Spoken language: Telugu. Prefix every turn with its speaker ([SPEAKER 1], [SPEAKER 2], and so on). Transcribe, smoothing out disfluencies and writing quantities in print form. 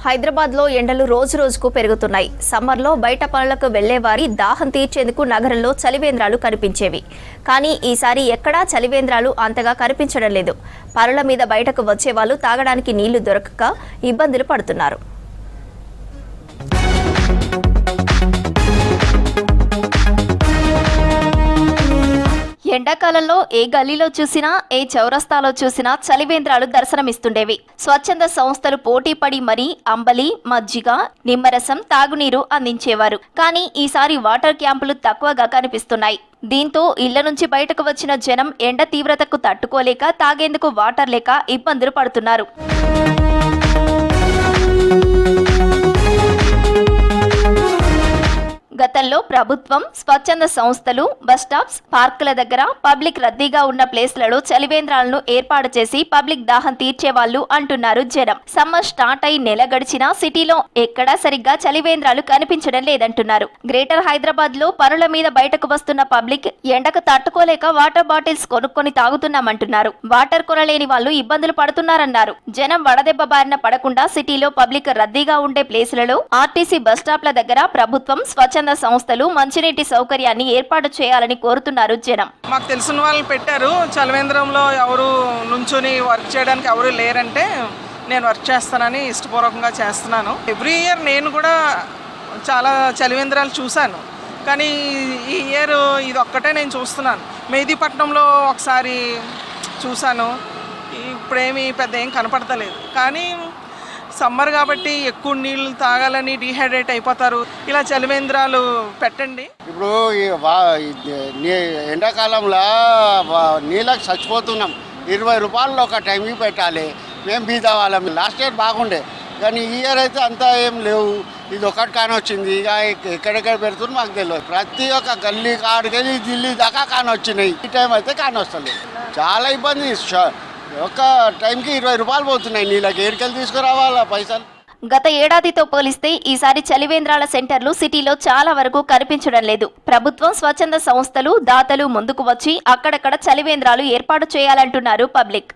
[SPEAKER 1] హైదరాబాద్లో ఎండలు రోజు రోజుకు పెరుగుతున్నాయి. సమ్మర్లో బయట పనులకు వెళ్లేవారి దాహం తీర్చేందుకు నగరంలో చలివేంద్రాలు కనిపించేవి. కానీ ఈసారి ఎక్కడా చలివేంద్రాలు అంతగా కనిపించడం లేదు. పనుల మీద బయటకు వచ్చేవాళ్ళు తాగడానికి నీళ్లు దొరకక ఇబ్బందులు పడుతున్నారు. ఎండాకాలంలో ఏ గల్లీలో చూసినా ఏ చౌరస్తాలో చూసినా చలివేంద్రాలు దర్శనమిస్తుండేవి. స్వచ్ఛంద సంస్థలు పోటీపడి మరీ అంబలి, మజ్జిగ, నిమ్మరసం, తాగునీరు అందించేవారు. కానీ ఈసారి వాటర్ క్యాంపులు తక్కువగా కనిపిస్తున్నాయి. దీంతో ఇళ్ల నుంచి బయటకు వచ్చిన జనం ఎండ తీవ్రతకు తట్టుకోలేక తాగేందుకు వాటర్ లేక ఇబ్బందులు పడుతున్నారు. గతంలో ప్రభుత్వం, స్వచ్ఛంద సంస్థలు బస్టాప్స్, పార్కుల దగ్గర పబ్లిక్ రద్దీగా ఉన్న ప్లేస్లలో చలివేంద్రాలను ఏర్పాటు చేసి పబ్లిక్ దాహం తీర్చేవాళ్లు అంటున్నారు జనం. సమ్మర్ స్టార్ట్ అయి నెల గడిచినా సిటీలో ఎక్కడా సరిగ్గా చలివేంద్రాలు కనిపించడం లేదంటున్నారు. గ్రేటర్ హైదరాబాద్ లో పనుల మీద బయటకు వస్తున్న పబ్లిక్ ఎండకు తట్టుకోలేక వాటర్ బాటిల్స్ కొనుక్కొని తాగుతున్నామంటున్నారు. వాటర్ కొనలేని వాళ్ళు ఇబ్బందులు పడుతున్నారన్నారు. జనం వడదెబ్బ బారిన పడకుండా సిటీలో పబ్లిక్ రద్దీగా ఉండే ప్లేసులలో ఆర్టీసీ బస్టాప్ల దగ్గర ప్రభుత్వం, స్వచ్ఛంద సంస్థలు మంచినీటి సౌకర్యాన్ని ఏర్పాటు చేయాలని కోరుతున్నారు జనం.
[SPEAKER 2] మాకు తెలిసిన వాళ్ళు పెట్టారు. చలివేంద్రంలో ఎవరు నుంచుని వర్క్ చేయడానికి ఎవరు లేరంటే నేను వర్క్ చేస్తానని ఇష్టపూర్వకంగా చేస్తున్నాను. ఎవ్రీ ఇయర్ నేను కూడా చాలా చలివేంద్రాలు చూశాను. కానీ ఈ ఇయర్ ఇది ఒక్కటే నేను చూస్తున్నాను. మెహదీపట్నంలో ఒకసారి చూశాను. ఇప్పుడేమీ పెద్ద ఏం కనపడతలేదు. కానీ సమ్మర్ కాబట్టి ఎక్కువ నీళ్ళు తాగాలని డీహైడ్రేట్ అయిపోతారు. ఇలా చలివేంద్రాలు పెట్టండి.
[SPEAKER 3] ఇప్పుడు ఎండాకాలంలో నీళ్ళకి చచ్చిపోతున్నాం. 20 రూపాయలు ఒక టైంకి పెట్టాలి. మేము బీద వాళ్ళం. లాస్ట్ ఇయర్ బాగుండే, కానీ ఈ ఇయర్ అయితే అంతా ఏం లేవు. ఇది ఒకటి కాని వచ్చింది. ఇక ఎక్కడెక్కడ పెడుతుంది మాకు తెలియదు. ప్రతి ఒక్క గల్లీ కాడికెళ్ళి ఢిల్లీ దాకా కాని వచ్చినాయి. ఈ టైం అయితే కాని వస్తలేదు. చాలా ఇబ్బంది. ఒక టైంకి 20 రూపాయలు పోతున్నాయి నీళ్ళకి. ఏడుకెళ్ళి తీసుకురావాలా పైసలు.
[SPEAKER 1] గత ఏడాదితో పోలిస్తే ఈసారి చలివేంద్రాల సెంటర్లు సిటీలో చాలా వరకు కనిపించడం లేదు. ప్రభుత్వం, స్వచ్ఛంద సంస్థలు, దాతలు ముందుకు వచ్చి అక్కడక్కడ చలివేంద్రాలు ఏర్పాటు చేయాలంటున్నారు పబ్లిక్.